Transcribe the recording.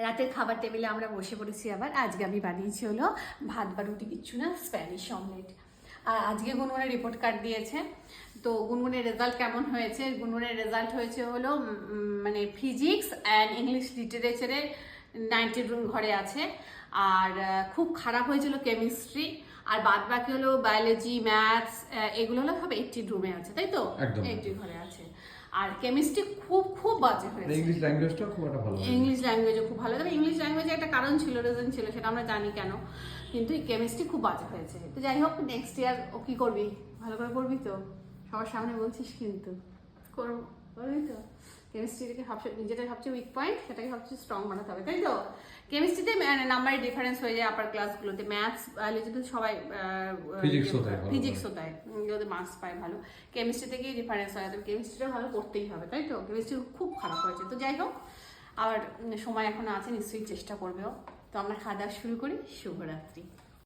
রাতের খাবার টেবিলে আমরা বসে পড়েছি আবার। আজকে আমি বানিয়েছি হলো ভাত বা রুটি, কিচ্ছু না, স্প্যানিশ অমলেট। আর আজকে গুনগুনের রিপোর্ট কার্ড দিয়েছে। তো গুনগুনের রেজাল্ট কেমন হয়েছে? গুনগুনের রেজাল্ট হয়েছে হলো মানে ফিজিক্স অ্যান্ড ইংলিশ লিটারেচারে 90 ঘরে আছে। আর খুব খারাপ হয়েছিল কেমিস্ট্রি। আর বাদ বাকি হলো বায়োলজি, ম্যাথস, এগুলো হলো সব 80 রুমে আছে, তাই তো? 80 ঘরে আছে। আর কেমিস্ট্রি খুব খুব বাজে হয়েছে। ইংলিশ ল্যাঙ্গুয়েজটা খুব একটা ভালো, ইংলিশ ল্যাঙ্গুয়েজও খুব ভালো। তবে ইংলিশ ল্যাঙ্গুয়েজে একটা কারণ ছিল, রিজন ছিল, সেটা আমরা জানি কেন। কিন্তু এই কেমিস্ট্রি খুব বাজে হয়েছে। তো যাই হোক, নেক্সট ইয়ার ও কি করবি? ভালো করে করবি তো? সবার সামনে বলছিস কিন্তু করবি তো? কেমিস্ট্রিটাকে যেটা সবচেয়ে উইক পয়েন্ট সেটাকে সবচেয়ে স্ট্রং বানাতে হবে, তাই তো? কেমিস্ট্রিতে নাম্বারের ডিফারেন্স হয়ে যায় আপার ক্লাসগুলোতে। ম্যাথস, বায়োলজিতে সবাই ফিজিক্সও দেয়, ওদের মার্কস পায় ভালো। কেমিস্ট্রি থেকেই ডিফারেন্স হয়, তবে কেমিস্ট্রিটা ভালো করতেই হবে, তাই তো? কেমিস্ট্রি খুব খারাপ হয়েছে। তো যাই হোক, আবার সময় এখনো আছে, নিশ্চয়ই চেষ্টা করবেও। তো আমরা খাওয়া দাওয়া শুরু করি। শুভরাত্রি।